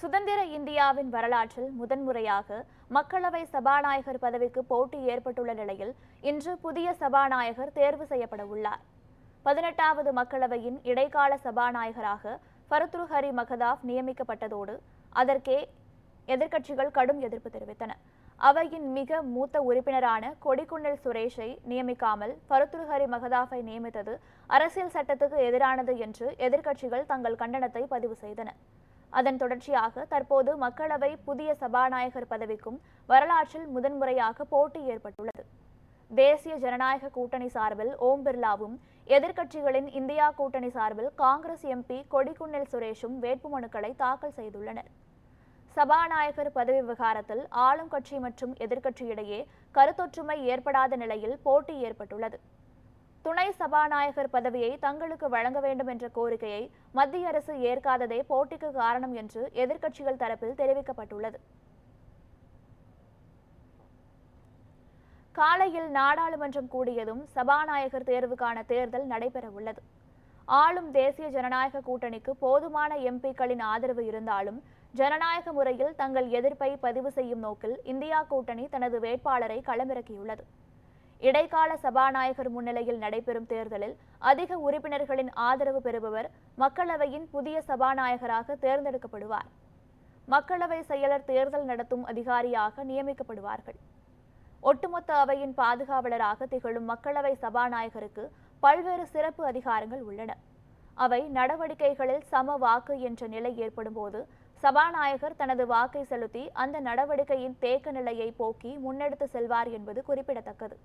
சுதந்திர இந்தியாவின் வரலாற்றில் முதன்முறையாக மக்களவை சபாநாயகர் பதவிக்கு போட்டி ஏற்பட்டுள்ள நிலையில் இன்று புதிய சபாநாயகர் தேர்வு செய்யப்பட உள்ளார். 18வது மக்களவையின் இடைக்கால சபாநாயகராக ஃபருத்ருஹரி மகதாப் நியமிக்கப்பட்டதோடு அதற்கே எதிர்க்கட்சிகள் கடும் எதிர்ப்பு தெரிவித்தன. அவையின் மிக மூத்த உறுப்பினரான கொடிக்குன்னில் சுரேஷை நியமிக்காமல் ஃபருத்ருஹரி மகதாப்பை நியமித்தது அரசியல் சட்டத்துக்கு எதிரானது என்று எதிர்க்கட்சிகள் தங்கள் கண்டனத்தை பதிவு செய்தன. அதன் தொடர்ச்சியாக தற்போது மக்களவை புதிய சபாநாயகர் பதவிக்கும் வரலாற்றில் முதன்முறையாக போட்டி ஏற்பட்டுள்ளது. தேசிய ஜனநாயக கூட்டணி சார்பில் ஓம் பிர்லாவும், எதிர்க்கட்சிகளின் இந்தியா கூட்டணி சார்பில் காங்கிரஸ் எம்பி கொடிக்குன்னில் சுரேஷும் வேட்புமனுக்களை தாக்கல் செய்துள்ளனர். சபாநாயகர் பதவி விவகாரத்தில் ஆளும் கட்சி மற்றும் எதிர்க்கட்சியிடையே கருத்தொற்றுமை ஏற்படாத நிலையில் போட்டி ஏற்பட்டுள்ளது. துணை சபாநாயகர் பதவியை தங்களுக்கு வழங்க வேண்டும் என்ற கோரிக்கையை மத்திய அரசு ஏற்காததே போட்டிக்கு காரணம் என்று எதிர்க்கட்சிகள் தரப்பில் தெரிவிக்கப்பட்டுள்ளது. காலையில் நாடாளுமன்றம் கூடியதும் சபாநாயகர் தேர்வுக்கான தேர்தல் நடைபெறவுள்ளது. ஆளும் தேசிய ஜனநாயக கூட்டணிக்கு போதுமான எம்பிக்களின் ஆதரவு இருந்தாலும் ஜனநாயக முறையில் தங்கள் எதிர்ப்பை பதிவு செய்யும் நோக்கில் இந்தியா கூட்டணி தனது வேட்பாளரை களமிறக்கியுள்ளது. இடைக்கால சபாநாயகர் முன்னிலையில் நடைபெறும் தேர்தலில் அதிக உறுப்பினர்களின் ஆதரவு பெறுபவர் மக்களவையின் புதிய சபாநாயகராக தேர்ந்தெடுக்கப்படுவார். மக்களவை செயலர் தேர்தல் நடத்தும் அதிகாரியாக நியமிக்கப்படுவார்கள். ஒட்டுமொத்த அவையின் பாதுகாவலராக திகழும் மக்களவை சபாநாயகருக்கு பல்வேறு சிறப்பு அதிகாரங்கள் உள்ளன. அவை நடவடிக்கைகளில் சம வாக்கு என்ற நிலை ஏற்படும் போது சபாநாயகர் தனது வாக்கை செலுத்தி அந்த நடவடிக்கையின் தேக்க நிலையை போக்கி முன்னெடுத்து செல்வார் என்பது குறிப்பிடத்தக்கது.